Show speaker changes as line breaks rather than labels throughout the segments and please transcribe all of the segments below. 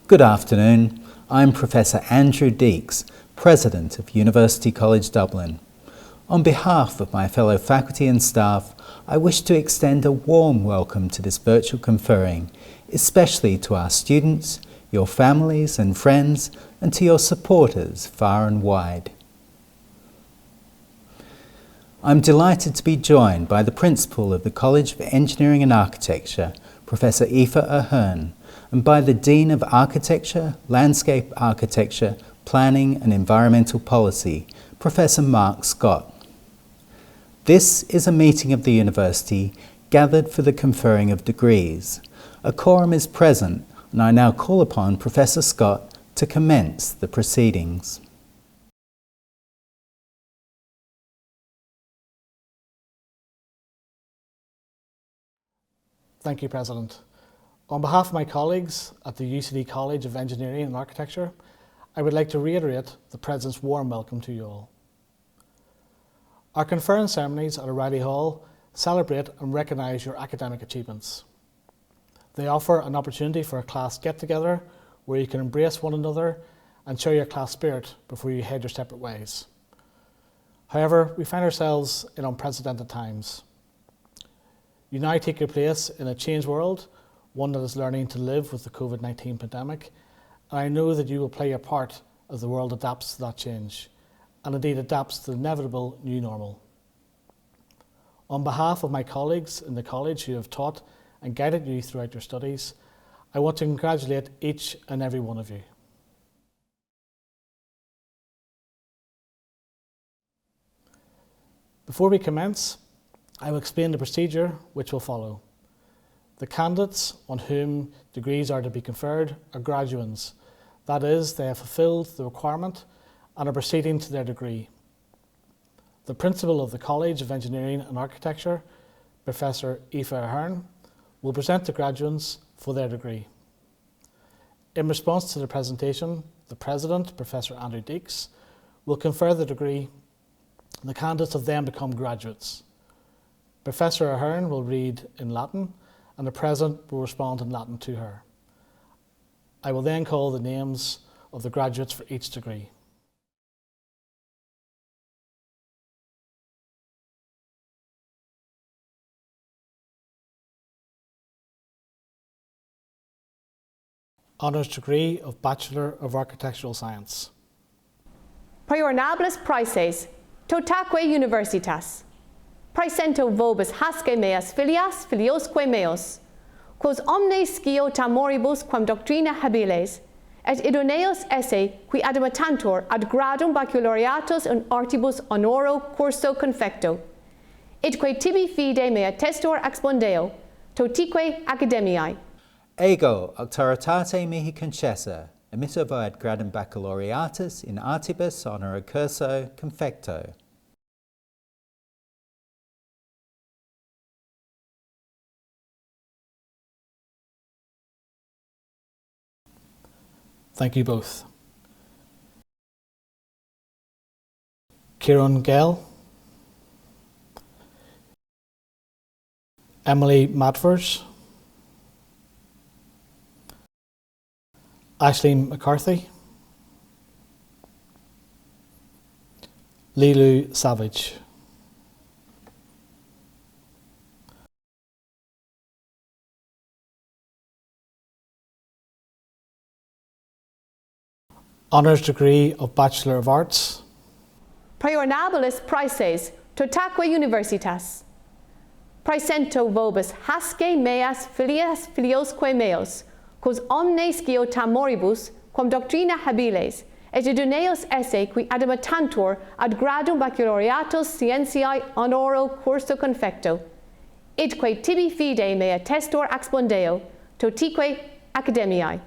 Good afternoon. I'm Professor Andrew Deeks, President of University College Dublin. On behalf of my fellow faculty and staff, I wish to extend a warm welcome to this virtual conferring, especially to our students, your families and friends, and to your supporters far and wide. I'm delighted to be joined by the Principal of the College of Engineering and Architecture, Professor Aoife Ahern, and by the Dean of Architecture, Landscape Architecture, Planning and Environmental Policy, Professor Mark Scott. This is a meeting of the University gathered for the conferring of degrees. A quorum is present, and I now call upon Professor Scott to commence the proceedings.
Thank you, President. On behalf of my colleagues at the UCD College of Engineering and Architecture, I would like to reiterate the President's warm welcome to you all. Our conferring ceremonies at O'Reilly Hall celebrate and recognise your academic achievements. They offer an opportunity for a class get-together where you can embrace one another and share your class spirit before you head your separate ways. However, we find ourselves in unprecedented times. You now take your place in a changed world, one that is learning to live with the COVID-19 pandemic, and I know that you will play your part as the world adapts to that change, and indeed adapts to the inevitable new normal. On behalf of my colleagues in the college who have taught and guided you throughout your studies, I want to congratulate each and every one of you. Before we commence, I will explain the procedure which will follow. The candidates on whom degrees are to be conferred are graduands. That is, they have fulfilled the requirement and are proceeding to their degree. The Principal of the College of Engineering and Architecture, Professor Aoife Ahern, will present the graduands for their degree. In response to the presentation, the President, Professor Andrew Deeks, will confer the degree, and the candidates have then become graduates. Professor Ahern will read in Latin, and the President will respond in Latin to her. I will then call the names of the graduates for each degree. Honours degree of Bachelor of Architectural Science.
Priornabilis praeses, totaque universitas. Praesento vobis hasce meas filias filiosque meos, quos omne scio tamoribus quam doctrina habiles, et idoneos esse qui adamatantur ad gradum baccalaureatus in artibus honoro curso confecto, itque tibi fide mea testor expondeo, totique academiae.
Ego auctoritate mihi concessa, emitter ad gradum baccalaureatus in artibus honoro curso confecto.
Thank you both. Kieran Gale, Emily Madvers, Ashley McCarthy, Lilu Savage. Honours degree of Bachelor of Arts.
Priornabilis praeses, totaque universitas. Praesento vobis hasce meas filias filiosque meos, quos omne scio tamoribus quam doctrina habiles, et idoneos esse qui adamatantur ad gradum baccalaureatus scientiae honoro curso confecto, idque tibi fide mea testor expondeo, totique academiae.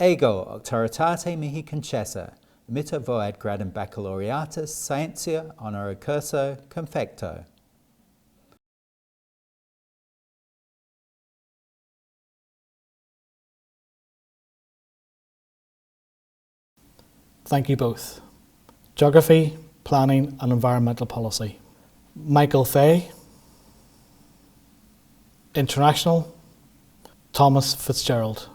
Ego auctoritate mihi concessa, emitter ad gradum baccalaureatus scientia honoro curso confecto.
Thank you both. Geography, Planning and Environmental Policy. Michael Fay. International, Thomas Fitzgerald.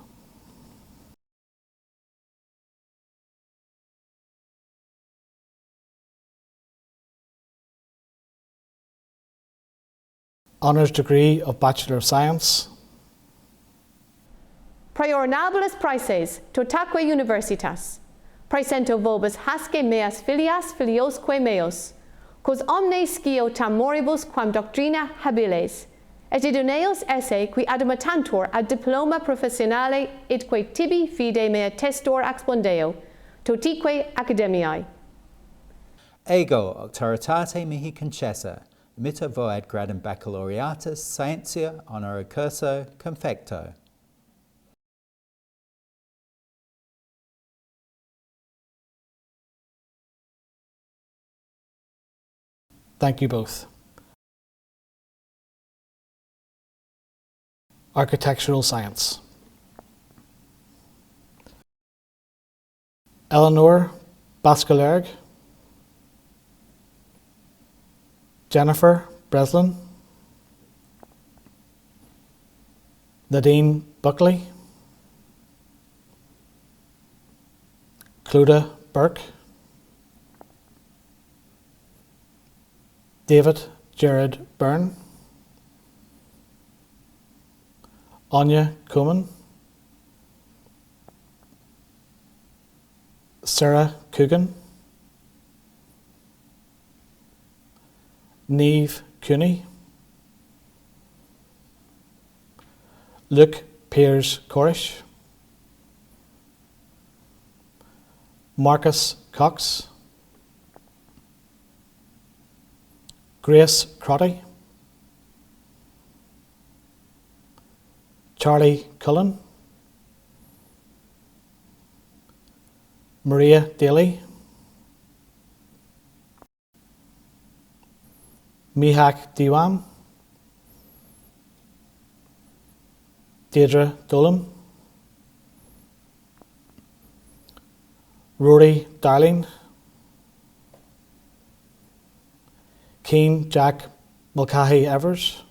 Honours degree of Bachelor of Science.
Pro ornabulas praeses totaque universitas, praesento vobis hasce meas filias filiosque meos, cos omne scio tamoribus quam doctrina habiles, et idoneos esse qui adamatantur ad diploma professionale idque tibi fide mea testor expondeo, totique academiae.
Ego auctoritate mihi concessa, mitter voad gradum baccalaureatus scientia honora curso confecto.
Thank you both. Architectural Science. Eleanor Bascalerg, Jennifer Breslin, Nadine Buckley, Clodagh Burke, David Jared Byrne, Anya Coman, Sarah Coogan, Niamh Cooney, Luke Piers Corish, Marcus Cox, Grace Crotty, Charlie Cullen, Maria Daly, Mihak Diwam, Deirdre Dolan, Rory Darling, Keen Jack Mulcahy Evers,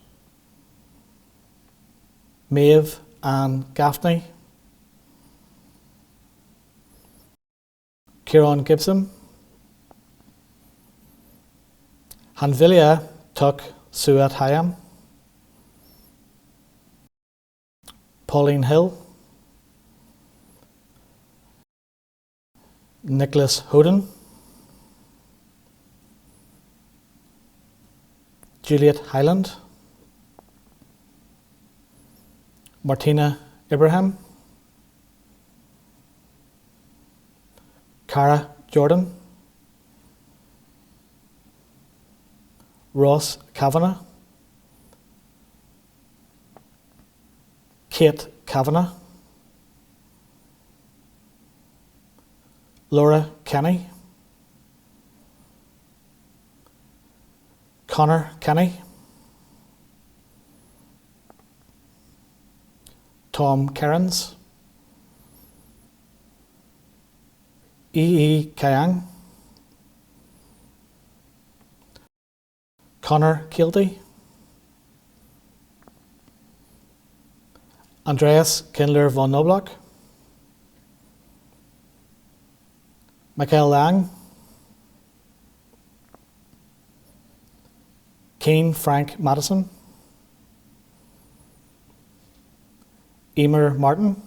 Maeve Ann Gaffney, Kieran Gibson, Hanvilia Tuck Suat Hayam, Pauline Hill, Nicholas Hoden, Juliet Highland, Martina Ibrahim, Cara Jordan, Ross Kavanagh, Kate Kavanagh, Laura Kenny, Connor Kenny, Tom Cairns, E. Kayang, Connor Kilty, Andreas Kindler von Noblock, Michael Lang, Keen Frank Madison, Emer Martin,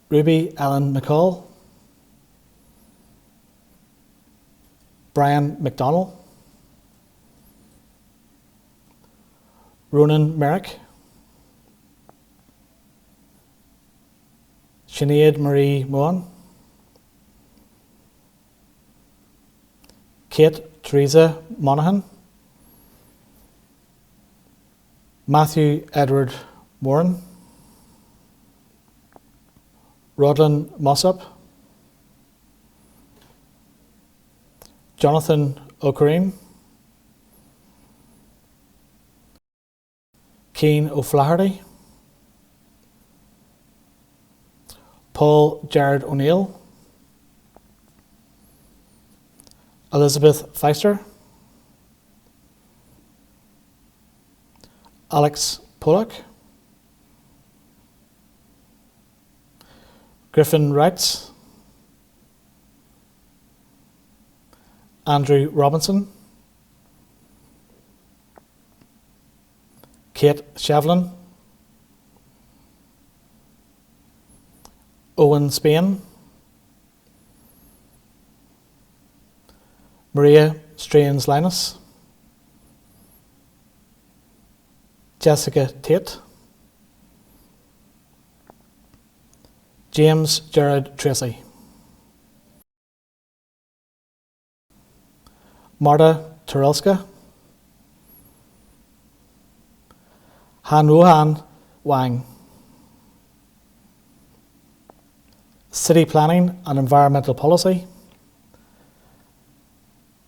Ruby Ellen McCall, Brian McDonnell, Ronan Merrick, Sinead Marie Mohan, Kate Teresa Monaghan, Matthew Edward Moran, Rodlin Mossop, Jonathan O'Kareem, Cian O'Flaherty, Paul Jared O'Neill, Elizabeth Feister, Alex Pollock, Griffin Wrights, Andrew Robinson, Kate Shevlin, Owen Spain, Maria Strains Linus, Jessica Tate, James Gerard Tracy, Marta Turelska, Han Wuhan Wang, City Planning and Environmental Policy,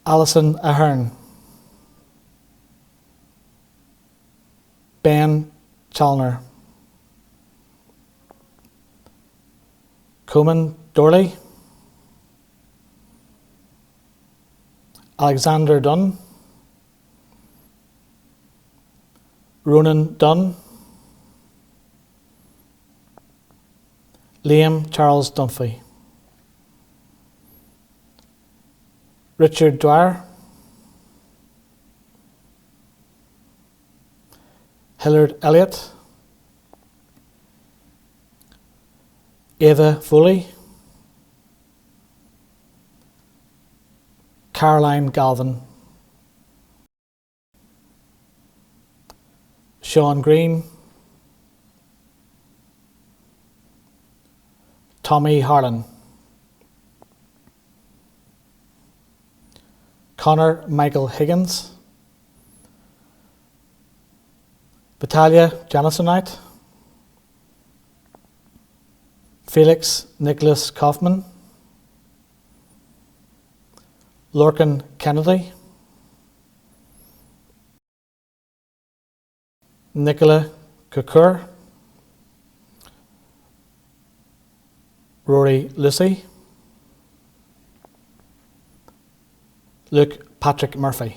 Alison Ahern, Ben Chalner, Coman Dorley, Alexander Dunn, Ronan Dunn, Liam Charles Dunphy, Richard Dwyer, Hillard Elliott, Ava Foley, Caroline Galvin, Sean Green, Tommy Harlan, Connor Michael Higgins, Vitalia Janisonite, Felix Nicholas Kaufman, Lorcan Kennedy, Nicola Kakur, Rory Lucy, Luke Patrick Murphy,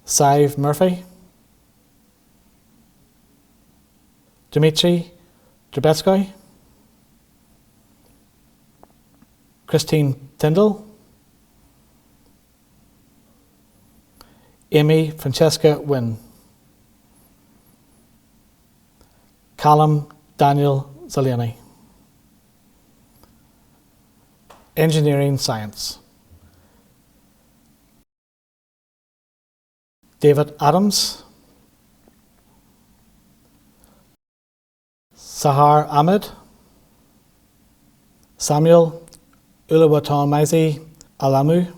Sive Murphy, Dmitry Trebetsky, Christine Tyndall, Amy Francesca Wynn, Callum Daniel Zaliani. Engineering Science, David Adams, Sahar Ahmed, Samuel Uluwatomizi Alamu,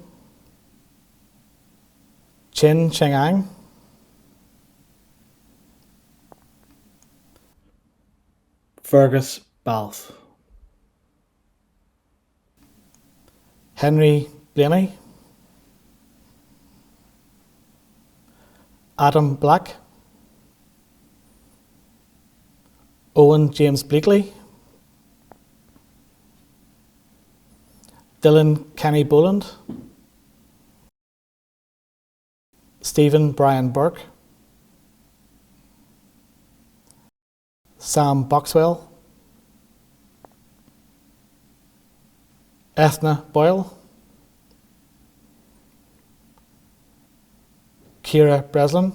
Chen Cheng'ang, Fergus Balfe, Henry Blaney, Adam Black, Owen James Bleakley, Dylan Kenny Boland, Stephen Brian Burke, Sam Boxwell, Ethna Boyle, Kira Breslin,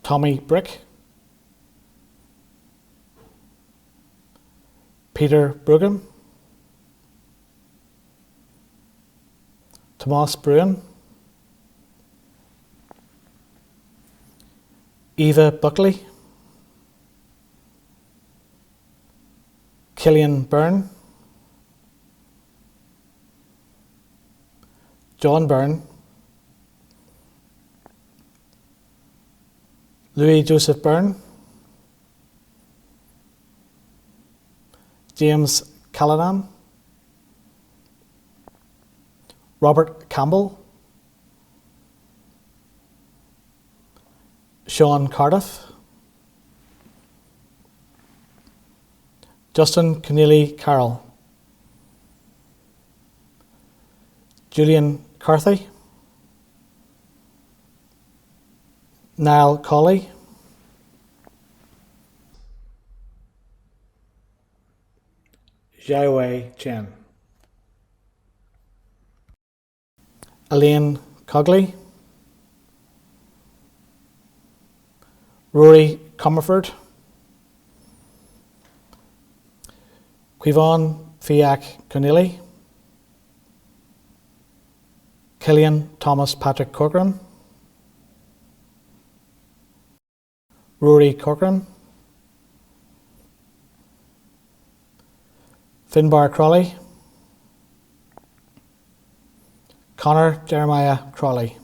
Tommy Brick, Peter Bruggen, Tomas Bruin, Eva Buckley, Killian Byrne, John Byrne, Louis Joseph Byrne, James Callanan, Robert Campbell, Sean Cardiff, Justin Keneally Carroll, Julian Carthy, Niall Colley, Xiaowei Chen. Elaine Cogley, Rory Comerford, Quivon Fiac Connelly, Killian Thomas Patrick Corcoran, Rory Corcoran, Finbar Crawley, Connor Jeremiah Crawley,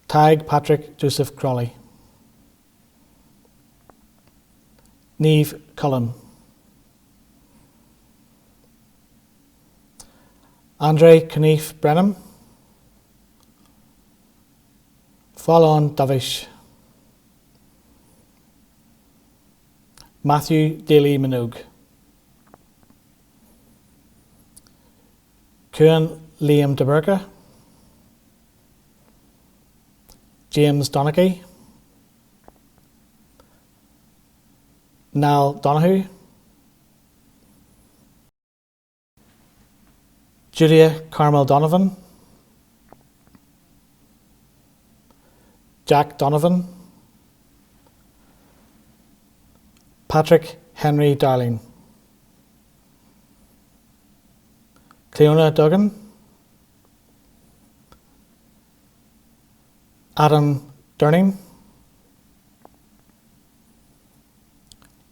Tig Patrick Joseph Crawley, Niamh Cullen, Andre Knief Brenham, Fallon Davish, Matthew Daly Minogue, Kuan Liam de Burka, James Donaghy, Niall Donahue, Julia Carmel Donovan, Jack Donovan, Patrick Henry Darling, Cleona Duggan, Adam Durning,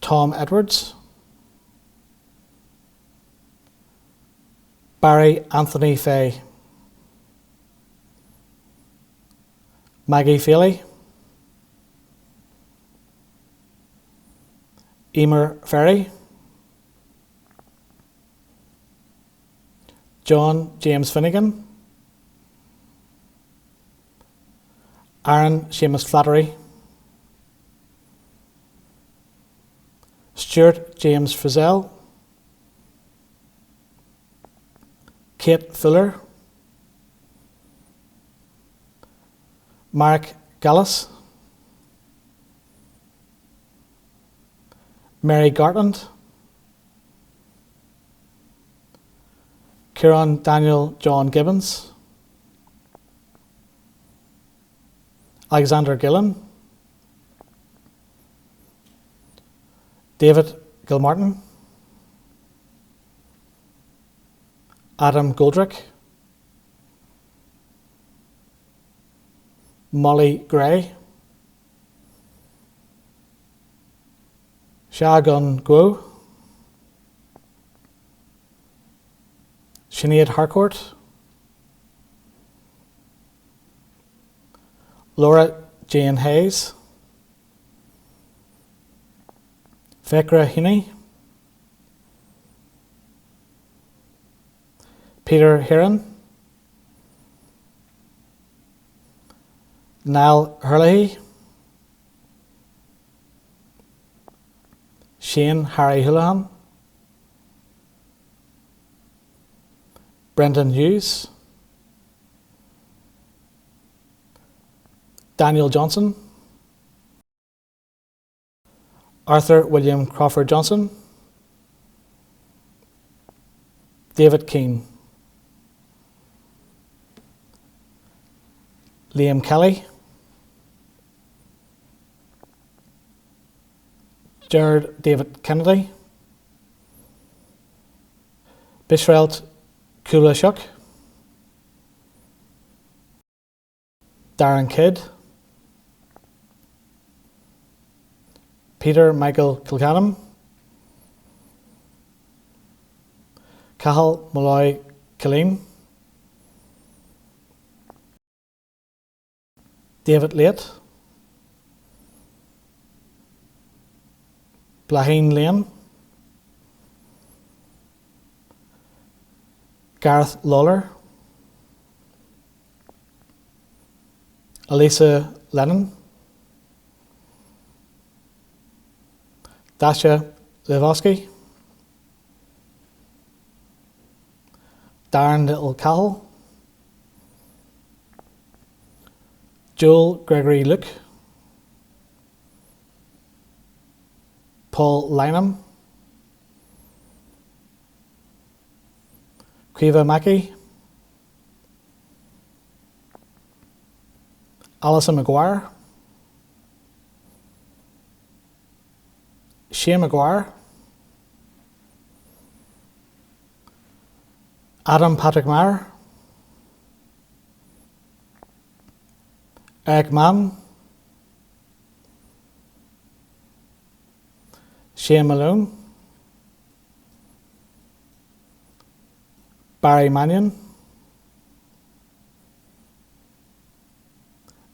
Tom Edwards, Barry Anthony Fay, Maggie Feely, Emer Ferry, John James Finnegan, Aaron Seamus Flattery, Stuart James Frizzell, Kate Fuller, Mark Gallus, Mary Gartland, Kieran Daniel John Gibbons, Alexander Gillen, David Gilmartin, Adam Goldrick, Molly Gray, Shagun Guo, Sinead Harcourt, Laura Jane Hayes, Fekra Heaney, Peter Heron, Niall Hurley, Shane Harry Houlihan, Brendan Hughes, Daniel Johnson, Arthur William Crawford Johnson, David Keane, Liam Kelly, Jared David Kennedy, Bishrelt Kulashuk, Darren Kidd, Peter Michael Kilcannon, Cathal Molloy Killeen, David Late, Blaheen Lane, Gareth Lawler, Elisa Lennon, Dasha Levosky, Darren Little Cahill, Joel Gregory Luke, Paul Lynham, Quiva Mackey, Alison McGuire, Shane McGuire, Adam Patrick Meyer, Eric Mann, Shane Malone, Barry Mannion,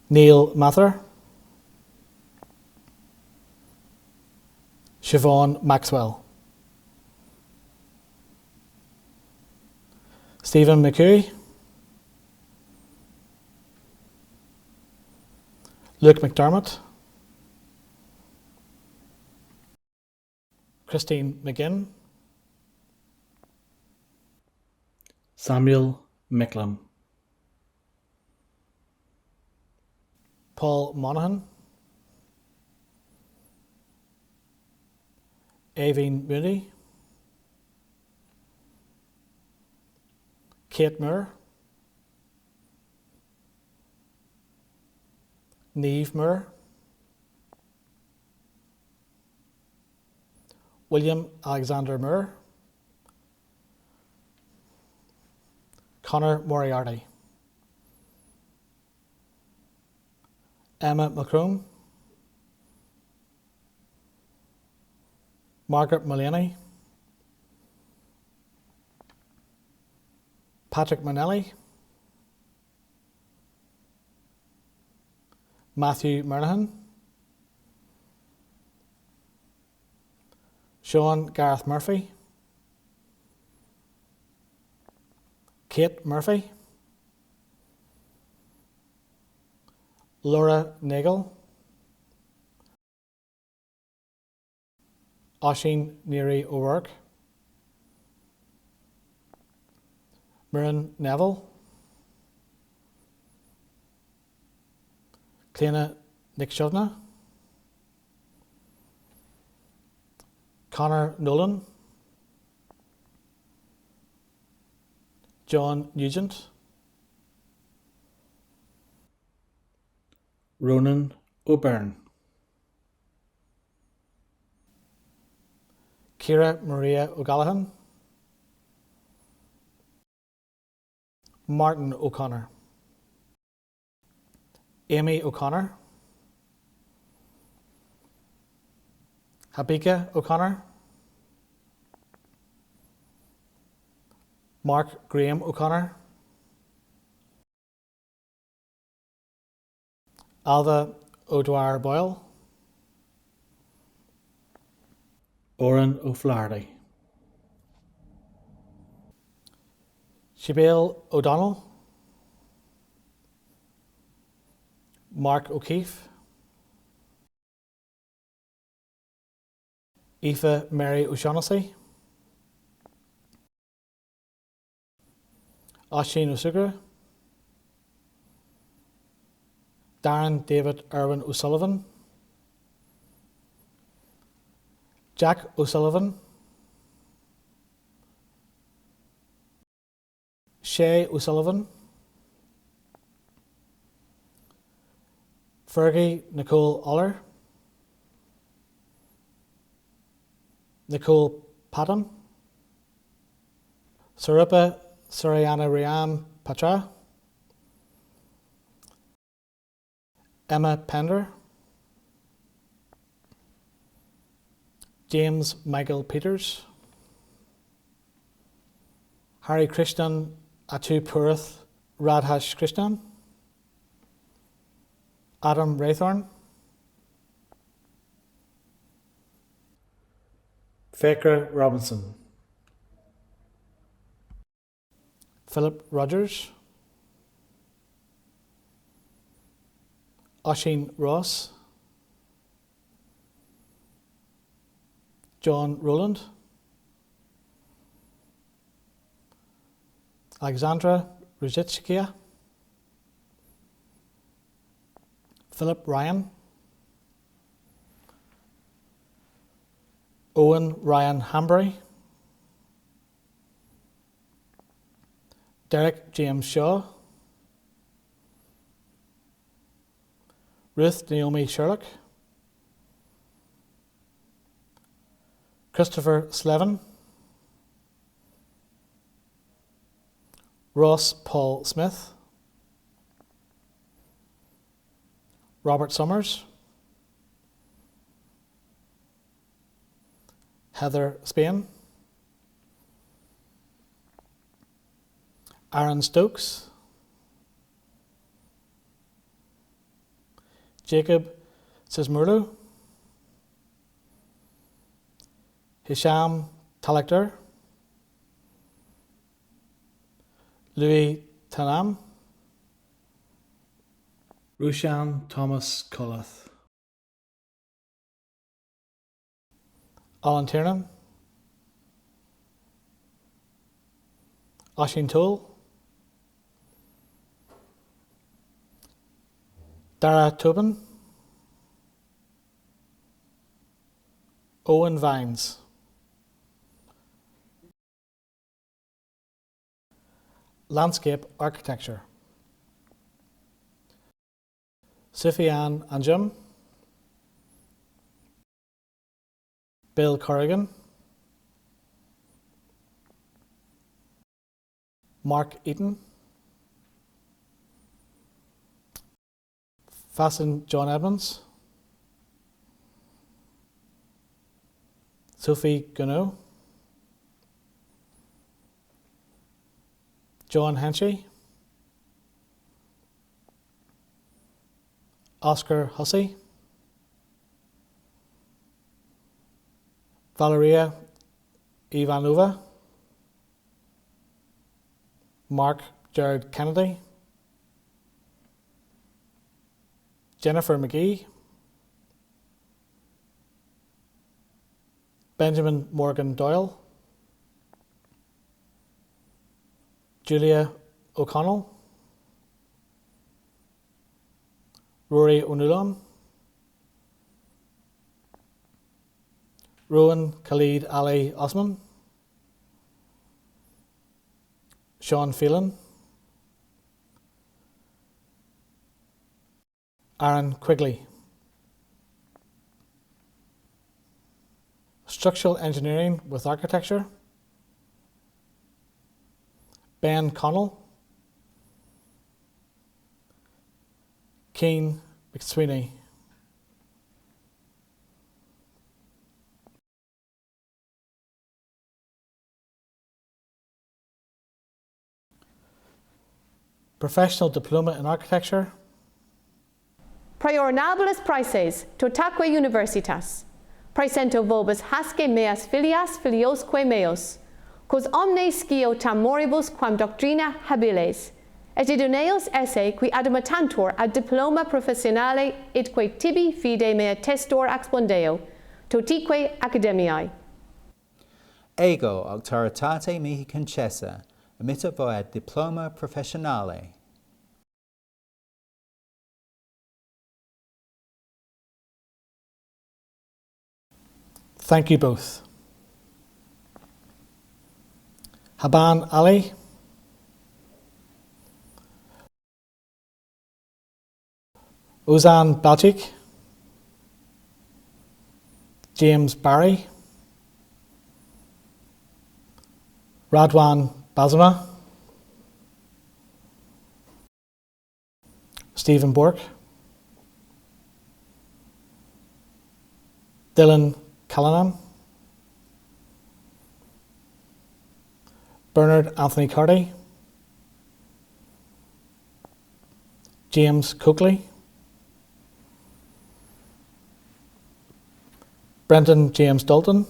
Neil Mather, Siobhan Maxwell, Stephen McCooey, Luke McDermott, Christine McGinn, Samuel Micklem, Paul Monaghan, Aveen Mooney, Kate Moore, Niamh Moore, William Alexander Moore, Connor Moriarty, Emma McCrone, Margaret Mullaney, Patrick Manelli, Matthew Murnahan, Sean Gareth Murphy, Kate Murphy, Laura Nagel, Oisin Neary O'Rourke, Muireann Neville, Cléna Nickshovna, Connor Nolan, John Nugent, Ronan O'Byrne, Ciara Maria O'Gallaghan, Martin O'Connor, Amy O'Connor, Habika O'Connor, Mark Graham O'Connor, Alva O'Dwyer Boyle, Oran O'Flaherty, Siobhan O'Donnell, Mark O'Keefe, Aoife Mary O'Shaughnessy, Oisin O'Sugra, Darren David Irwin O'Sullivan, Jack O'Sullivan, Shay O'Sullivan, Fergie Nicole Oller, Nicole Patton, Sarupa Suriana Riam Patra, Emma Pender, James Michael Peters, Harry Krishnan Atu Purath Radhash Krishnan, Adam Raythorn, Fakra Robinson, Philip Rogers, Oisin Ross, John Rowland, Alexandra Ruzitskia, Philip Ryan, Owen Ryan Hambury, Derek James Shaw, Ruth Naomi Sherlock, Christopher Slevin, Ross Paul Smith, Robert Summers, Heather Spain, Aaron Stokes, Jacob Sismurlu, Hisham Talakder, Louis Tanam, Rushan Thomas Cullath, Alan Tiernan, Oisin Toole, Dara Tobin, Owen Vines, Landscape Architecture, Sufyan Anjum, Bill Corrigan, Mark Eaton, Fasten John Edmonds, Sophie Gounod, John Henchy, Oscar Hussey, Valeria Ivanova, Mark Jared Kennedy, Jennifer McGee, Benjamin Morgan Doyle, Julia O'Connell, Rory O'Neilan, Rowan Khalid Ali Osman, Sean Phelan, Aaron Quigley. Structural Engineering with Architecture, Ben Connell, Keane McSweeney. Professional Diploma in Architecture,
Priornables prices to taque universitas. Praesento vobis hasce meas filias filiosque meos, cos omne scio tamoribus quam doctrina habiles, et idoneos esse qui adamatantur ad diploma professionale idque tibi fide mea testor expondeo, totique academiae.
Ego auctoritate mihi concessa, emitter voad diploma professionale.
Thank you both. Haban Ali, Ozan Balchik, James Barry, Radwan Bazama, Stephen Bork, Dylan Callanan, Bernard Anthony Carty, James Coakley, Brendan James Dalton,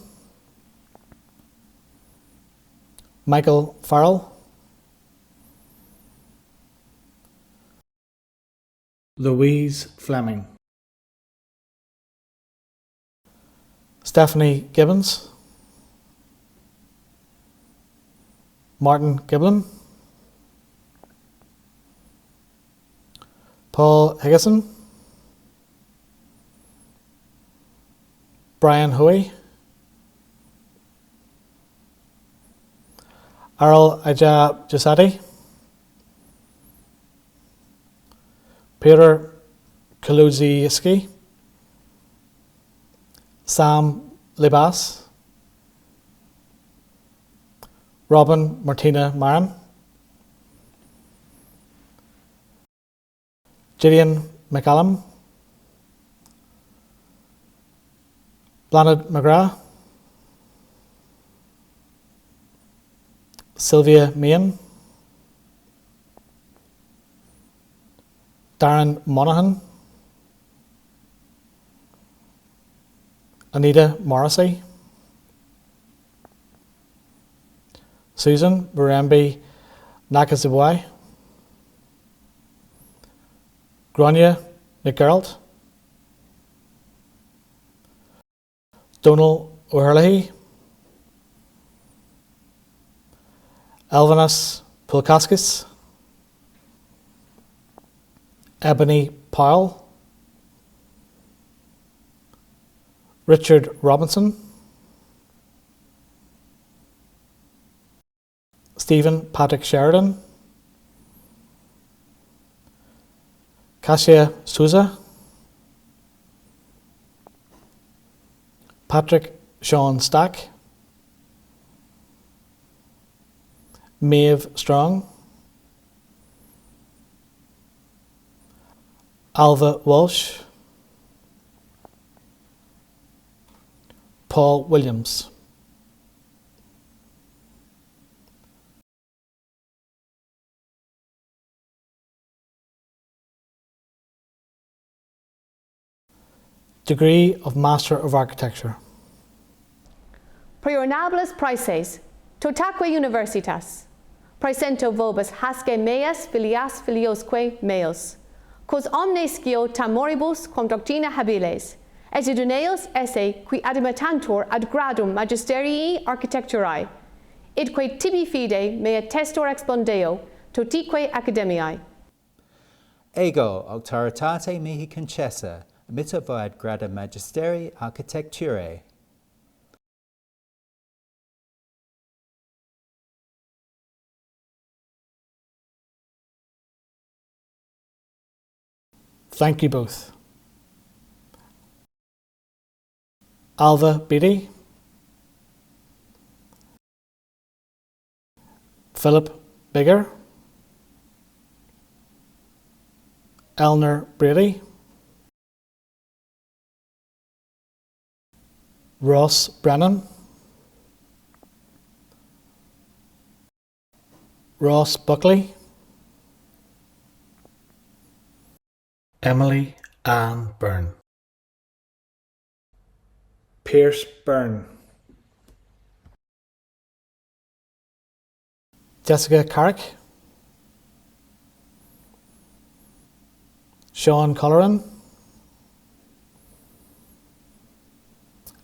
Michael Farrell, Louise Fleming, Stephanie Gibbons, Martin Giblin, Paul Higgison, Brian Hoey, Arul Aja Jasadi, Peter Kaluziewski, Sam Libas, Robin Martina Maran, Gillian McCallum, Blanid McGrath, Sylvia Main, Darren Monaghan, Anita Morrissey, Susan Barembi Nakazibwai, Grania McGeralt, Donal O'Herlihy, Elvinus Pulkaskis, Ebony Powell, Richard Robinson, Stephen Patrick Sheridan, Kasia Souza, Patrick Sean Stack, Maeve Strong, Alva Walsh, Paul Williams. Degree of Master of Architecture.
Pro ornables praeses, totaque universitas, praesento vobis hasce meas filias filiosque meos, cos omne scio tamoribus quam doctrina habiles, et idoneos esse qui admitantur ad gradum magisterii architecturae, idque tibi fide mea testor expondeo, totique academiae.
Ego auctoritate mihi concessa, amitter ad grada magisteri architecturae.
Thank you both. Alva Beatty, Philip Bigger, Eleanor Brady, Ross Brennan, Ross Buckley, Emily Ann Byrne, Pierce Byrne, Jessica Carrick, Sean Colleran,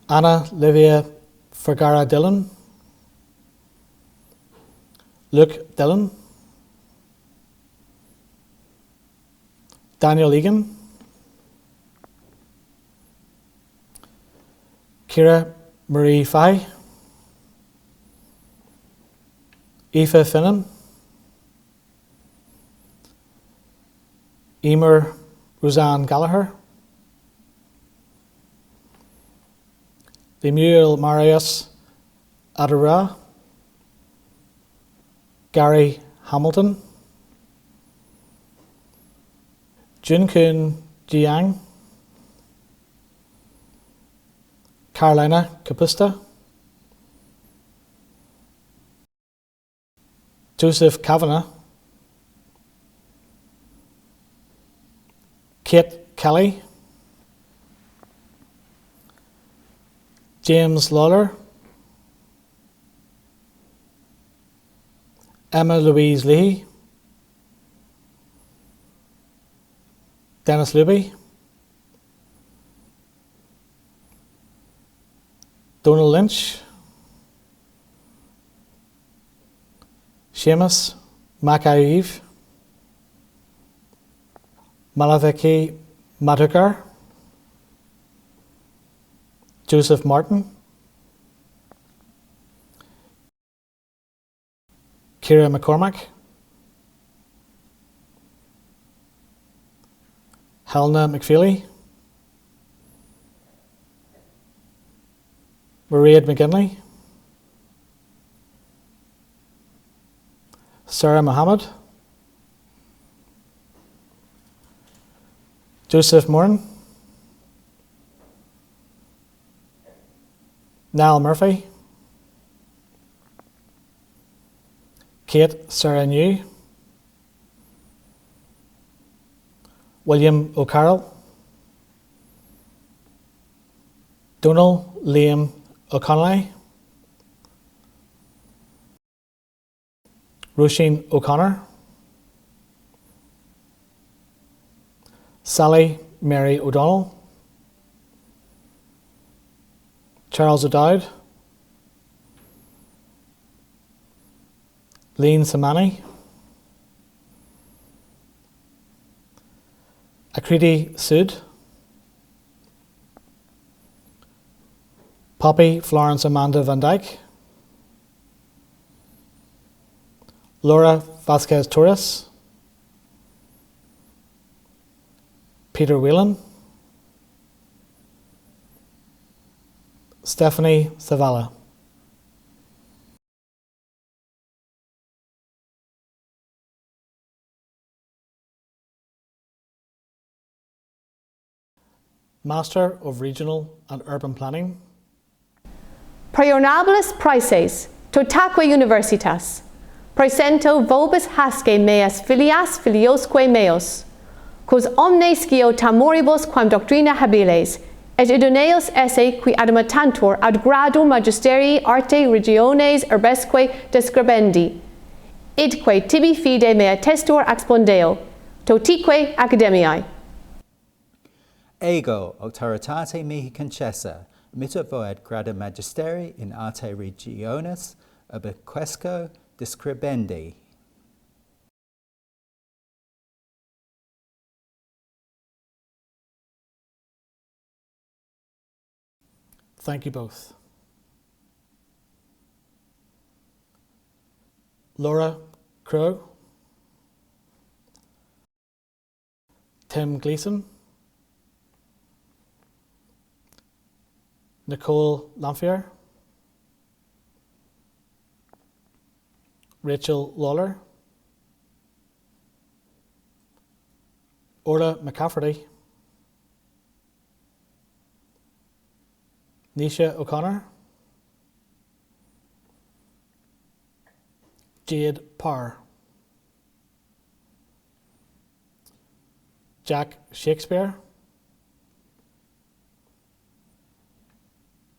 Anna Livia Fergara Dillon, Luke Dillon, Daniel Egan, Kira Marie Fay, Aoife Finnan, Emer Roseanne Gallagher, Lemuel Marius Adara, Gary Hamilton, Junkun Jiang, Carolina Capusta, Joseph Kavanagh, Kate Kelly, James Lawler, Emma Louise Leahy, Dennis Luby, Donald Lynch, Seamus Macaeve, Malaviki Madhukar, Joseph Martin, Kira McCormack, Helena McFeely, Mairead McGinley, Sarah Mohammed, Joseph Moran, Niall Murphy, Kate Sarah New, William O'Carroll, Donal Liam O'Connelly, Roisin O'Connor, Sally Mary O'Donnell, Charles O'Dowd, Lean Samani, Akriti Sood, Poppy Florence Amanda Van Dyke, Laura Vasquez Torres, Peter Whelan, Stephanie Zavala. Master of Regional and Urban Planning.
Priornabilis prices to taque universitas. Praesento vobis hasce meas filias filiosque meos. Cos omne scio tamoribus quam doctrina habiles, et idoneos esse qui adamatantur ad gradu magisterii arte regiones urbesque describendi. Idque tibi fide mea testor expondeo, totique academiae.
Ego auctoritate mihi concessa, mittet voed grada magisteri in arte regionis, ubiquesco describendi.
Thank you both. Laura Crow, Tim Gleeson, Nicole Lamphere, Rachel Lawler, Orla McCafferty, Nisha O'Connor, Jade Parr, Jack Shakespeare,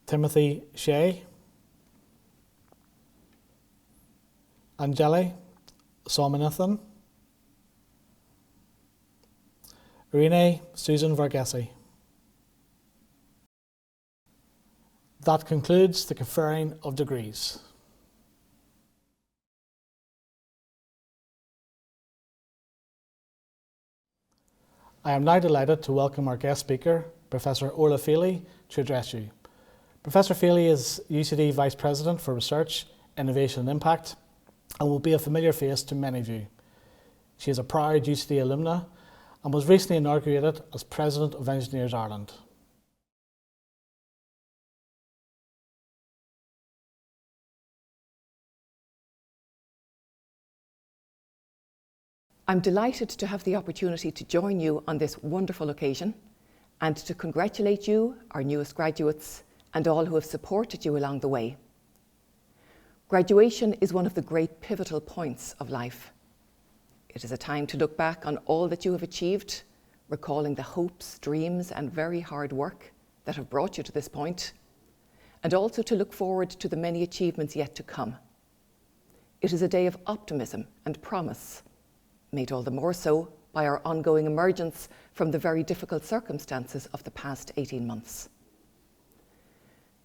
Timothy Shea, Angeli Somanathan, Irene Susan Varghese. That concludes the conferring of degrees. I am now delighted to welcome our guest speaker, Professor Orla Feely, to address you. Professor Feely is UCD Vice President for Research, Innovation and Impact, and will be a familiar face to many of you. She is a proud UCD alumna and was recently inaugurated as President of Engineers Ireland.
I'm delighted to have the opportunity to join you on this wonderful occasion and to congratulate you, our newest graduates, and all who have supported you along the way. Graduation is one of the great pivotal points of life. It is a time to look back on all that you have achieved, recalling the hopes, dreams, and very hard work that have brought you to this point, and also to look forward to the many achievements yet to come. It is a day of optimism and promise, made all the more so by our ongoing emergence from the very difficult circumstances of the past 18 months.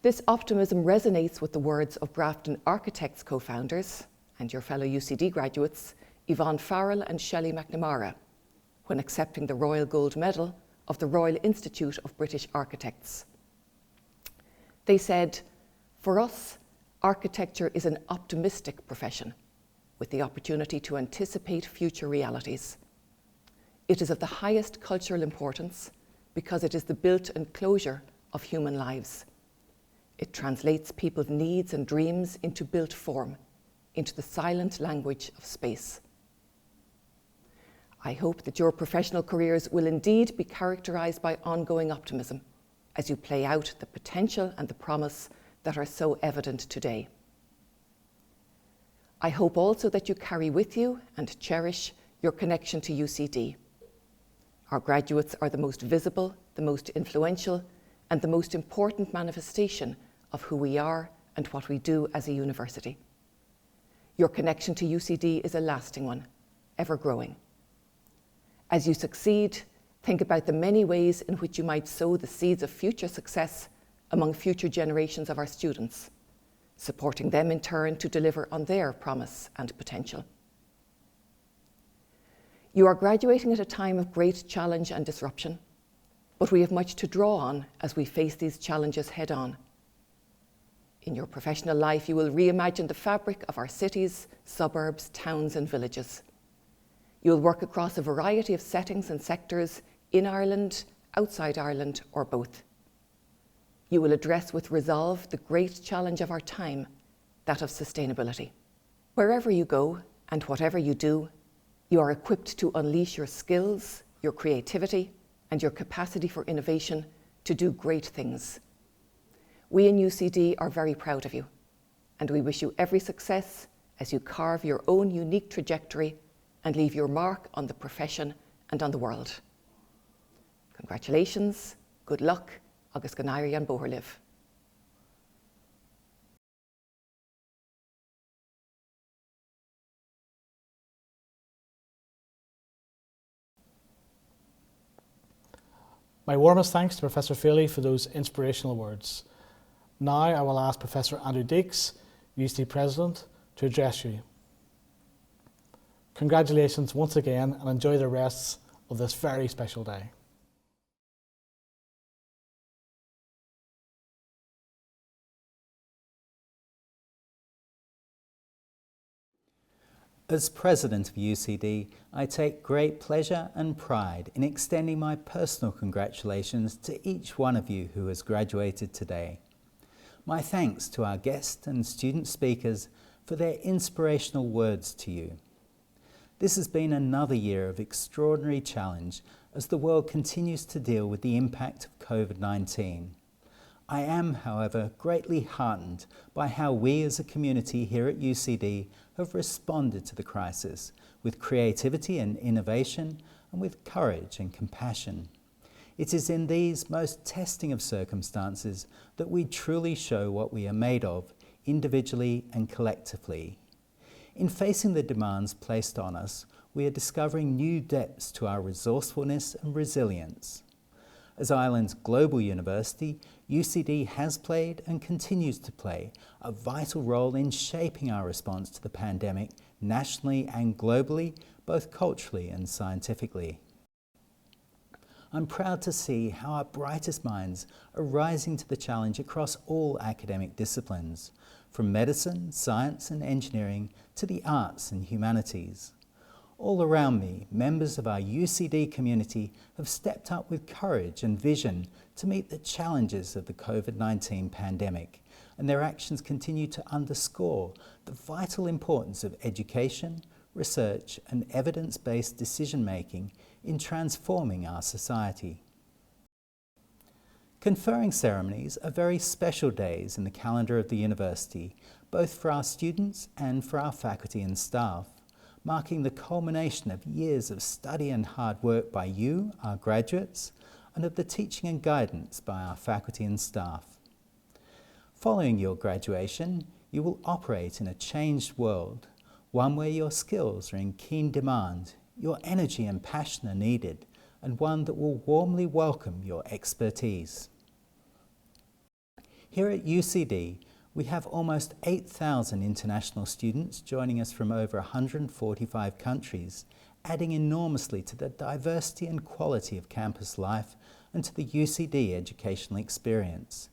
This optimism resonates with the words of Grafton Architects co-founders and your fellow UCD graduates, Yvonne Farrell and Shelley McNamara, when accepting the Royal Gold Medal of the Royal Institute of British Architects. They said, "For us, architecture is an optimistic profession, with the opportunity to anticipate future realities. It is of the highest cultural importance because it is the built enclosure of human lives. It translates people's needs and dreams into built form, into the silent language of space. I hope that your professional careers will indeed be characterised by ongoing optimism as you play out the potential and the promise that are so evident today. I hope also that you carry with you and cherish your connection to UCD. Our graduates are the most visible, the most influential, and the most important manifestation of who we are and what we do as a university. Your connection to UCD is a lasting one, ever growing. As you succeed, think about the many ways in which you might sow the seeds of future success among future generations of our students, supporting them in turn to deliver on their promise and potential. You are graduating at a time of great challenge and disruption, but we have much to draw on as we face these challenges head on. In your professional life, you will reimagine the fabric of our cities, suburbs, towns and villages. You will work across a variety of settings and sectors in Ireland, outside Ireland, or both. You will address with resolve the great challenge of our time, that of sustainability. Wherever you go and whatever you do, you are equipped to unleash your skills, your creativity, and your capacity for innovation to do great things. We in UCD are very proud of you, and we wish you every success as you carve your own unique trajectory and leave your mark on the profession and on the world. Congratulations, good luck, agus gannairi an bóthar libh.
My warmest thanks to Professor Feely for those inspirational words. Now I will ask Professor Andrew Deeks, UCD President, to address you. Congratulations once again and enjoy the rest of this very special day.
As President of UCD, I take great pleasure and pride in extending my personal congratulations to each one of you who has graduated today. My thanks to our guest and student speakers for their inspirational words to you. This has been another year of extraordinary challenge as the world continues to deal with the impact of COVID-19. I am, however, greatly heartened by how we as a community here at UCD have responded to the crisis with creativity and innovation and with courage and compassion. It is in these most testing of circumstances that we truly show what we are made of, individually and collectively. In facing the demands placed on us, we are discovering new depths to our resourcefulness and resilience. As Ireland's global university, UCD has played and continues to play a vital role in shaping our response to the pandemic nationally and globally, both culturally and scientifically. I'm proud to see how our brightest minds are rising to the challenge across all academic disciplines, from medicine, science and engineering to the arts and humanities. All around me, members of our UCD community have stepped up with courage and vision to meet the challenges of the COVID-19 pandemic, and their actions continue to underscore the vital importance of education, research and evidence-based decision-making in transforming our society. Conferring ceremonies are very special days in the calendar of the university, both for our students and for our faculty and staff, marking the culmination of years of study and hard work by you, our graduates, and of the teaching and guidance by our faculty and staff. Following your graduation, you will operate in a changed world, one where your skills are in keen demand, your energy and passion are needed, and one that will warmly welcome your expertise. Here at UCD, we have almost 8,000 international students joining us from over 145 countries, adding enormously to the diversity and quality of campus life and to the UCD educational experience.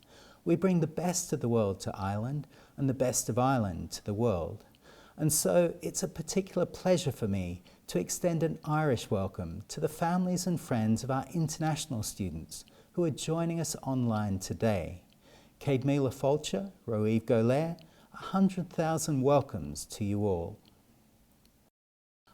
We bring the best of the world to Ireland and the best of Ireland to the world. And so it's a particular pleasure for me to extend an Irish welcome to the families and friends of our international students who are joining us online today. Céad Míle Fáilte, Roíomh Go Léir, 100,000 welcomes to you all.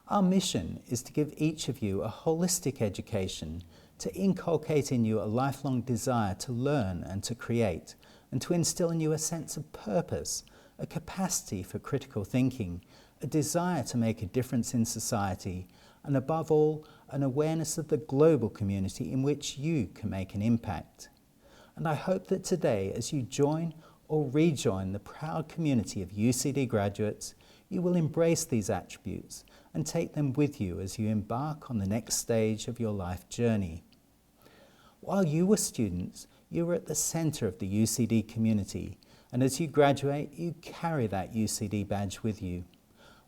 Our mission is to give each of you a holistic education, to inculcate in you a lifelong desire to learn and to create, and to instill in you a sense of purpose, a capacity for critical thinking, a desire to make a difference in society, and above all, an awareness of the global community in which you can make an impact. And I hope that today, as you join or rejoin the proud community of UCD graduates, you will embrace these attributes and take them with you as you embark on the next stage of your life journey. While you were students, you were at the centre of the UCD community, and as you graduate, you carry that UCD badge with you.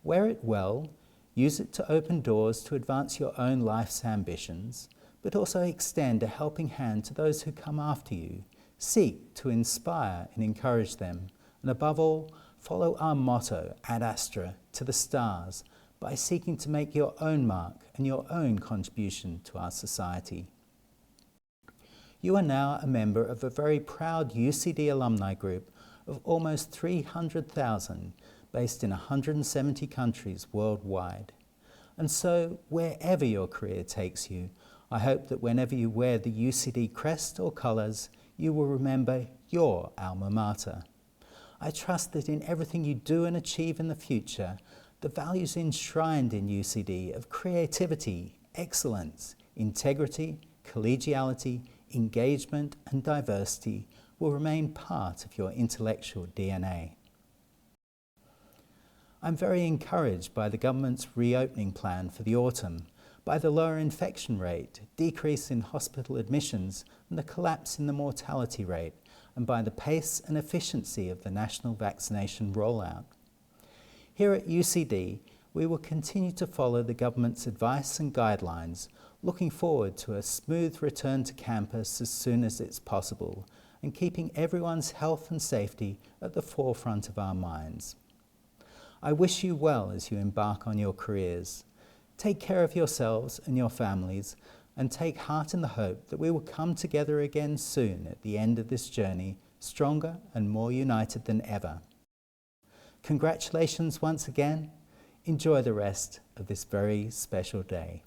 Wear it well, use it to open doors to advance your own life's ambitions, but also extend a helping hand to those who come after you. Seek to inspire and encourage them, and above all, follow our motto, Ad Astra, to the stars, by seeking to make your own mark and your own contribution to our society. You are now a member of a very proud UCD alumni group of almost 300,000 based in 170 countries worldwide. And so, wherever your career takes you, I hope that whenever you wear the UCD crest or colours, you will remember your alma mater. I trust that in everything you do and achieve in the future, the values enshrined in UCD of creativity, excellence, integrity, collegiality, engagement and diversity will remain part of your intellectual DNA. I'm very encouraged by the government's reopening plan for the autumn, by the lower infection rate, decrease in hospital admissions and the collapse in the mortality rate, and by the pace and efficiency of the national vaccination rollout. Here at UCD, we will continue to follow the government's advice and guidelines, looking forward to a smooth return to campus as soon as it's possible, and keeping everyone's health and safety at the forefront of our minds. I wish you well as you embark on your careers. Take care of yourselves and your families, and take heart in the hope that we will come together again soon at the end of this journey, stronger and more united than ever. Congratulations once again. Enjoy the rest of this very special day.